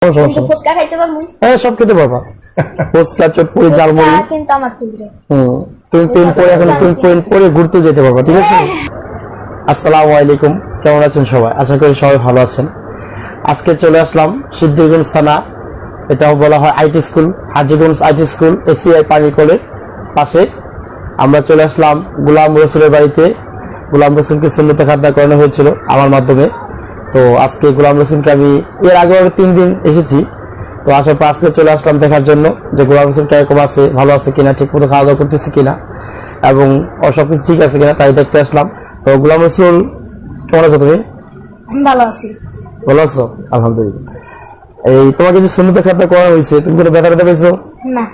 ফুচকা খাইতে পারবো? হ্যাঁ, সব খেতে পারবা। ফুচকা, চটপটি, ঝালমুড়ি। কিন্তু আমার ফেভারিট। তুমি প্যান্ট পরে এখন তুমি প্যান্ট পরে ঘুরতে যেতে পারবা, ঠিক আছে? আসসালামু আলাইকুম, কেমন আছেন সবাই? আশা করি সবাই ভালো আছেন। আজকে চলে আসলাম সিদ্ধিরগঞ্জ থানা, এটাও বলা হয় IT school, Hajiganj IT school, ACI পানিকলের পাশে। আমরা চলে আসলাম গোলাম রসুলের বাড়িতে। গোলাম রসুলকে সুন্নতে খাতনা করানো হয়েছিল আমার মাধ্যমে। তো আজকে গোলাম রসুলকে আমি এর আগে 3 দিন এসেছি, তো আসার পর আজকে চলে আসলাম দেখার জন্য যে গোলাম রসুল কিরকম আছে, ভালো আছে কিনা, ঠিক মতো খাওয়া দাওয়া করতেছে কিনা এবং সবকিছু ঠিক আছে কিনা, তাই দেখতে আসলাম। তো গোলাম রসুল, কেমন আছো তুমি? ভালো আছি। ভালো আছো? আলহামদুলিল্লাহ। এই তোমাকে যে সুন্নতে খাতনা করা হয়েছে, তুমি কোনো ব্যথা ব্যথা পেয়েছো? না।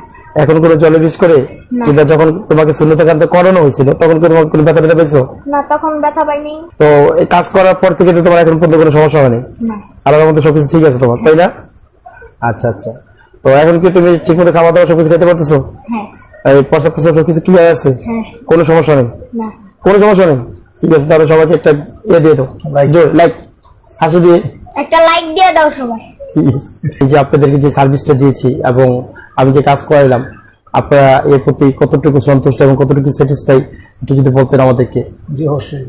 এখন কোনো জলে বিষ করে? কিংবা যখন তোমাকে সুন্নতে খাতনা করানো হয়েছিল তখন কি তোমার কোনো ব্যথা ব্যথা পেয়েছো? না, তখন ব্যথা পাইনি। তো এই কাজ করার পর থেকে তো তোমার এখন পর্যন্ত কোনো সমস্যা হয়নি? না। আলাদার মধ্যে সবকিছু ঠিক আছে তোমার, তাই না? আচ্ছা আচ্ছা। তো এখন কি তুমি ঠিক মতো খাওয়া দাওয়া সবকিছু খেতে পারতেছো? হ্যাঁ। এই প্রসাব প্রসাব সবকিছু ক্লিয়ার আছে? হ্যাঁ। কোনো সমস্যা নেই? না। কোনো সমস্যা নেই? ঠিক আছে, তাহলে সবাইকে একটা দিয়ে দাও, লাইক হাসি দিয়ে একটা লাইক দিয়ে দাও সবাই। এই যে আপনাদেরকে যে সার্ভিসটা দিয়েছি এবং আমি যে কাজ করাইলাম, আপনারা এর প্রতি কতটুকু সন্তুষ্ট এবং কতটুকু স্যাটিসফাই, একটু যদি বলতেন আমাদেরকে। জি অবশ্যই।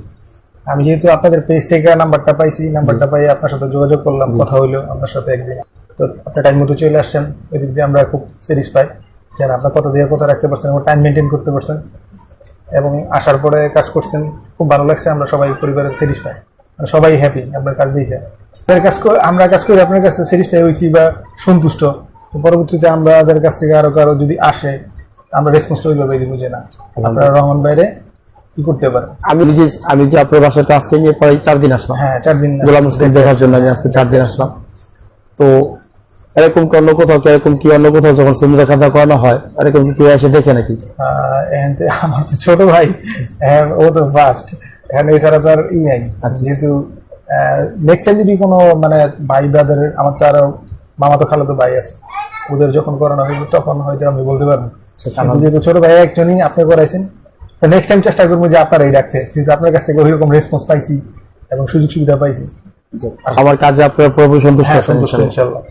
আমি যেহেতু আপনাদের পেজ থেকে নাম্বারটা পাইছি, নাম্বারটা পাই আপনার সাথে যোগাযোগ করলাম, কথা হইলো আপনার সাথে একদিন। তো আপনার টাইম মতো চলে আসছেন, ওই দিক দিয়ে আমরা খুব স্যাটিসফাই যে আপনার কত দিয়ে কথা রাখতে পারছেন এবং টাইম মেনটেন করতে পারছেন এবং আসার পরে কাজ করছেন, খুব ভালো লাগছে। আমরা সবাই পরিবারের স্যাটিসফাই, সবাই হ্যাপি আপনার কাজ দেখে। আমরা কাজ করে আপনার কাছে স্যাটিসফাই হয়েছি বা সন্তুষ্ট। পরবর্তীতে আমরা যাদের কাছ থেকে আরো কারো যদি আসে, আমরা রেসপন্সটা ওইভাবে দিব যে না আপনারা রহমান বাইরে কি করতে পারে। আমি যে আপনার বাসাতে আজকে নিয়ে প্রায় 4 দিন আসলাম। হ্যাঁ, 4 দিন গোলাম মুসলিম দেখার জন্য আমি আজকে 4 দিন আসলাম। তো এরকম কি অন্য কোথাও যখন সুন্নতে খাতনা করানো হয় এরকম কি কেউ এসে দেখে নাকি? আমার তো ছোট ভাই, ও তো ফার্স্ট, এখন এছাড়া তো আর নাই। যেহেতু নেক্সট টাইম যদি কোনো মানে ভাই ব্রাদার, আমার তো আরো মামা তো খালাতো ভাই আছে, ওদের যখন করানো হইবে তখন হয়তো আমি বলতে পারবো। যেহেতু ছোট ভাই একজনই আপনি করাইছেন, তো নেক্সট টাইম চেষ্টা করবো যে আপনারাই রাখতে, যেহেতু আপনার কাছ থেকে ওইরকম রেসপন্স পাইছি এবং সুযোগ সুবিধা পাইছি। আমার কাজে আপনার পুরোপুরি সন্তুষ্ট আছেন? ইনশাআল্লাহ।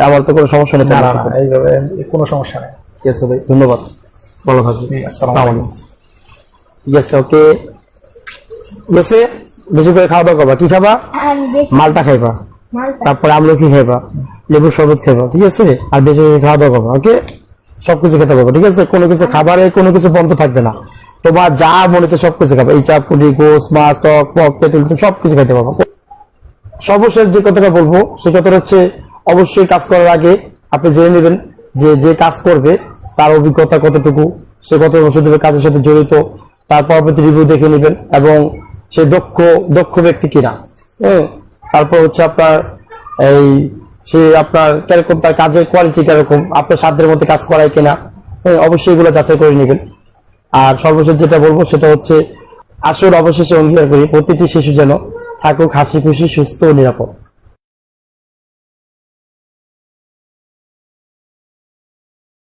আমার তো কোনো সমস্যা নেই। এইভাবে কোনো সমস্যা নেই। ঠিক আছে ভাই, ধন্যবাদ, ভালো থাকবেন। আসসালামু আলাইকুম। ঠিক আছে, ওকে। ঠিক আছে, বেশি করে খাওয়া দাওয়া করবা। কি খাবা? মালটা খাইবা, তারপরে আমলকি খাইবা, লেবুর শরবত খাইবা, ঠিক আছে? আর বেশি বেশি খাওয়া দাওয়া করবা, ওকে? সবকিছু খেতে পারবো, ঠিক আছে? কোনো কিছু খাবারে কোনো কিছু বন্ধ থাকবে না। তোমার যা মনে হচ্ছে সবকিছু খাবে, এই চাপুরি, গোস, মাছ, টক, পক, তেঁতুল, সবকিছু খেতে পারবো। সর্বশেষ যে কথাটা বলবো সে কথাটা হচ্ছে, অবশ্যই কাজ করার আগে আপনি জেনে নেবেন যে কাজ করবে তার অভিজ্ঞতা কতটুকু, সে কত বছর ধরে কাজের সাথে জড়িত, তার পরবর্তী রিভিউ দেখে নেবেন এবং সে দক্ষ ব্যক্তি কিনা। তারপর হচ্ছে আপনার সে আপনার কিরকম, তার কাজের কোয়ালিটি কিরকম, আপনার সাধ্যের মধ্যে কাজ করায় কিনা, অবশ্যই এগুলো যাচাই করে নেবেন। আর সর্বশেষ যেটা বলবো সেটা হচ্ছে, আসল অবশেষে অঙ্গীকার করি প্রতিটি শিশু যেন থাকুক হাসি খুশি, সুস্থ ও নিরাপদ।